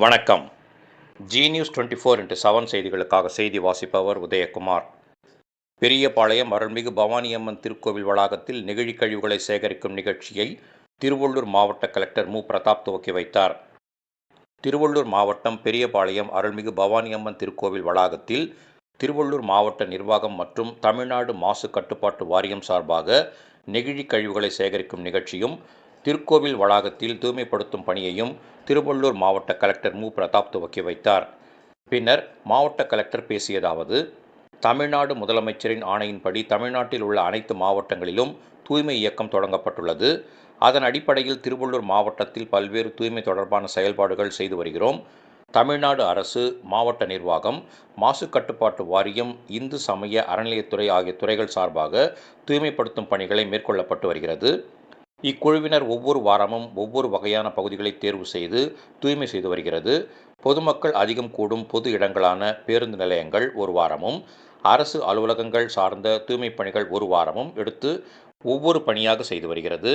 வணக்கம். G news 24x7 செய்திகளுக்காக செய்தி வாசிப்பவர் உதயகுமார். பெரியபாளையம் அருள்மிகு பவானியம்மன் திருக்கோவில் வளாகத்தில் நெகிழி கழிவுகளை சேகரிக்கும் நிகழ்ச்சியை திருவள்ளூர் மாவட்ட கலெக்டர் மு. பிரதாப் துவக்கி வைத்தார். திருவள்ளூர் மாவட்டம் பெரியபாளையம் அருள்மிகு பவானியம்மன் திருக்கோவில் வளாகத்தில் திருவள்ளூர் மாவட்ட நிர்வாகம் மற்றும் தமிழ்நாடு மாசு கட்டுப்பாட்டு வாரியம் சார்பாக நெகிழி கழிவுகளை சேகரிக்கும் நிகழ்ச்சியும் திருக்கோவில் வளாகத்தில் தூய்மைப்படுத்தும் பணியையும் திருவள்ளூர் மாவட்ட கலெக்டர் மு. பிரதாப் துவக்கி வைத்தார். பின்னர் மாவட்ட கலெக்டர் பேசியதாவது: தமிழ்நாடு முதலமைச்சரின் ஆணையின்படி தமிழ்நாட்டில் உள்ள அனைத்து மாவட்டங்களிலும் தூய்மை இயக்கம் தொடங்கப்பட்டுள்ளது. அதன் அடிப்படையில் திருவள்ளூர் மாவட்டத்தில் பல்வேறு தூய்மை தொடர்பான செயல்பாடுகள் செய்து வருகிறோம். தமிழ்நாடு அரசு, மாவட்ட நிர்வாகம், மாசு கட்டுப்பாட்டு வாரியம், இந்து சமய அறநிலையத்துறை ஆகிய துறைகள் சார்பாக தூய்மைப்படுத்தும் பணிகளை மேற்கொள்ளப்பட்டு வருகிறது. இக்குழுவினர் ஒவ்வொரு வாரமும் ஒவ்வொரு வகையான பகுதிகளை தேர்வு செய்து தூய்மை செய்து வருகிறது. பொதுமக்கள் அதிகம் கூடும் பொது இடங்களான பேருந்து நிலையங்கள் ஒரு வாரமும், அரசு அலுவலகங்கள் சார்ந்த தூய்மை பணிகள் ஒரு வாரமும் எடுத்து ஒவ்வொரு பணியாக செய்து வருகிறது.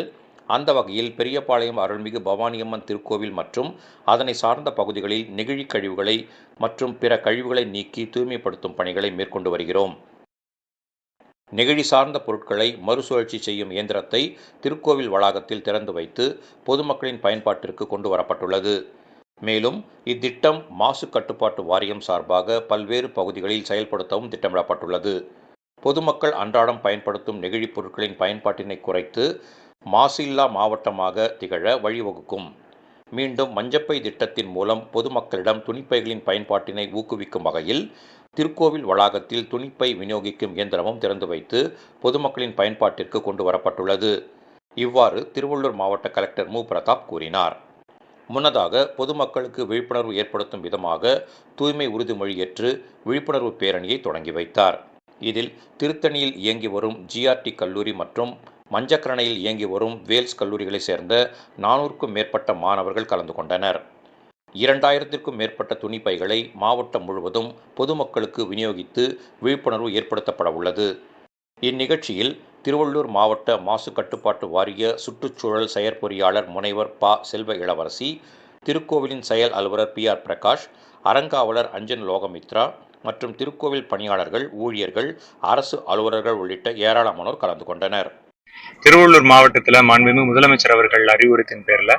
அந்த வகையில் பெரியபாளையம் அருள்மிகு பவானியம்மன் திருக்கோவில் மற்றும் அதனை சார்ந்த பகுதிகளில் நெகிழி கழிவுகளை மற்றும் பிற கழிவுகளை நீக்கி தூய்மைப்படுத்தும் பணிகளை மேற்கொண்டு வருகிறோம். நெகிழி சார்ந்த பொருட்களை மறுசுழற்சி செய்யும் இயந்திரத்தை திருக்கோவில் வளாகத்தில் திறந்து வைத்து பொதுமக்களின் பயன்பாட்டிற்கு கொண்டு வரப்பட்டுள்ளது. மேலும் இத்திட்டம் மாசு கட்டுப்பாட்டு வாரியம் சார்பாக பல்வேறு பகுதிகளில் செயல்படுத்தவும் திட்டமிடப்பட்டுள்ளது. பொதுமக்கள் அன்றாடம் பயன்படுத்தும் நெகிழி பொருட்களின் பயன்பாட்டினை குறைத்து மாசில்லா மாவட்டமாக திகழ வழிவகுக்கும். மீண்டும் மஞ்சப்பை திட்டத்தின் மூலம் பொதுமக்களிடம் துணிப்பைகளின் பயன்பாட்டினை ஊக்குவிக்கும் வகையில் திருக்கோவில் வளாகத்தில் துணிப்பை விநியோகிக்கும் இயந்திரமும் திறந்து வைத்து பொதுமக்களின் பயன்பாட்டிற்கு கொண்டு வரப்பட்டுள்ளது. இவ்வாறு திருவள்ளூர் மாவட்ட கலெக்டர் மு. பிரதாப் கூறினார். முன்னதாக பொதுமக்களுக்கு விழிப்புணர்வு ஏற்படுத்தும் விதமாக தூய்மை உறுதிமொழி ஏற்று விழிப்புணர்வு பேரணியை தொடங்கி வைத்தார். இதில் திருத்தணியில் இயங்கி வரும் ஜிஆர்டி கல்லூரி மற்றும் மஞ்சக்கரணையில் இயங்கி வரும் வேல்ஸ் கல்லூரிகளைச் சேர்ந்த 400க்கும் மேற்பட்ட மாணவர்கள் கலந்து கொண்டனர். 2000க்கும் மேற்பட்ட துணிப்பைகளை மாவட்டம் முழுவதும் பொதுமக்களுக்கு விநியோகித்து விழிப்புணர்வு ஏற்படுத்தப்பட உள்ளது. இந்நிகழ்ச்சியில் திருவள்ளூர் மாவட்ட மாசு கட்டுப்பாட்டு வாரிய சுற்றுச்சூழல் செயற்பொறியாளர் முனைவர் ப. செல்வ இளவரசி, திருக்கோவிலின் செயல் அலுவலர் பி. ஆர். பிரகாஷ், அறங்காவலர் அஞ்சன் லோகமித்ரா மற்றும் திருக்கோவில் பணியாளர்கள், ஊழியர்கள், அரசு அலுவலர்கள் உள்ளிட்ட ஏராளமானோர் கலந்து கொண்டனர். திருவள்ளூர் மாவட்டத்தில் மாண்புமிகு முதலமைச்சர் அவர்கள் அறிவுறுத்தின் பேரில்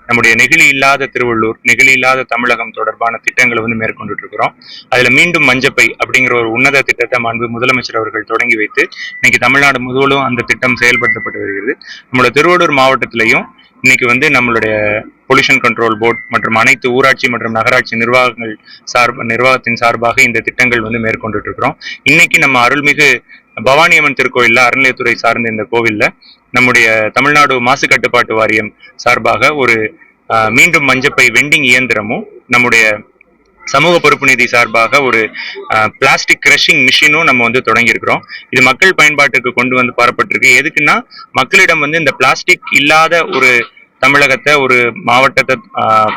நம்முடைய நெகிழி இல்லாத திருவள்ளூர், நெகிழி இல்லாத தமிழகம் தொடர்பான திட்டங்களை மேற்கொண்டுட்டு இருக்கிறோம். அதுல மீண்டும் மஞ்சப்பை அப்படிங்கிற ஒரு உன்னத திட்டத்தை மாண்பு முதலமைச்சர் அவர்கள் தொடங்கி வைத்து இன்னைக்கு தமிழ்நாடு முழுவதும் அந்த திட்டம் செயல்படுத்தப்பட்டு வருகிறது. நம்மளுடைய திருவள்ளூர் மாவட்டத்திலையும் இன்னைக்கு நம்மளுடைய பொல்யூஷன் கண்ட்ரோல் போர்டு மற்றும் அனைத்து ஊராட்சி மற்றும் நகராட்சி நிர்வாகத்தின் சார்பாக இந்த திட்டங்கள் மேற்கொண்டுட்டு இருக்கிறோம். இன்னைக்கு நம்ம அருள்மிகு பவானியம்மன் திருக்கோயில்ல அறநிலையத்துறை சார்ந்த இந்த கோவில்ல நம்முடைய தமிழ்நாடு மாசு கட்டுப்பாட்டு வாரியம் சார்பாக ஒரு மீண்டும் மஞ்சப்பை வெண்டிங் இயந்திரமும், நம்முடைய சமூக பொறுப்பு நிதி சார்பாக ஒரு பிளாஸ்டிக் கிரஷிங் மிஷினும் நம்ம தொடங்கி இருக்கிறோம். இது மக்கள் பயன்பாட்டுக்கு கொண்டு வரப்பட்டிருக்கு. எதுக்குன்னா மக்களிடம் இந்த பிளாஸ்டிக் இல்லாத ஒரு தமிழகத்தை, ஒரு மாவட்டத்தை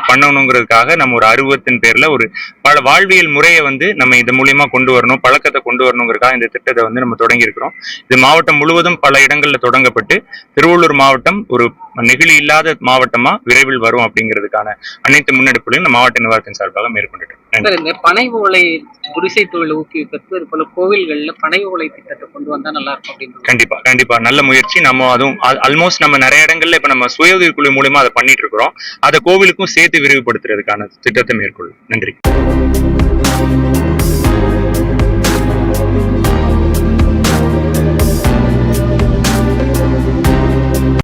பண்ணணுங்கிறதுக்காக நம்ம ஒரு அருவத்தின் பேர்ல ஒரு பல வாழ்வியல் முறையை நம்ம இது மூலியமா கொண்டு வரணும், பழக்கத்தை கொண்டு வரணுங்கிறதுக்காக இந்த திட்டத்தை நம்ம தொடங்கி இருக்கிறோம். இது மாவட்டம் முழுவதும் பல இடங்கள்ல தொடங்கப்பட்டு திருவள்ளூர் மாவட்டம் ஒரு நெகிழி இல்லாத மாவட்டமா விரைவில் வரும் அப்படிங்கிறதுக்கான அனைத்து முன்னெடுப்புகளையும் இந்த மாவட்ட நிர்வாகத்தின் சார்பாக மேற்கொண்டுட்டு இந்த பனை ஓலை குடிசை தொழில் ஊக்குவிப்பதற்கு இது போல கோவில்கள்ல பனை ஓலை திட்டத்தை கொண்டு வந்தா நல்லா இருக்கும் அப்படின்னு. கண்டிப்பா நல்ல முயற்சி. நம்ம அதுவும் ஆல்மோஸ்ட் நம்ம நிறைய இடங்கள்ல இப்ப நம்ம சுய உதவி குழு மூலமா அதை பண்ணிட்டு இருக்கிறோம். அதை கோவிலுக்கும் சேர்த்து விரிவுபடுத்துறதுக்கான திட்டத்தை மேற்கொள்ளும். நன்றி.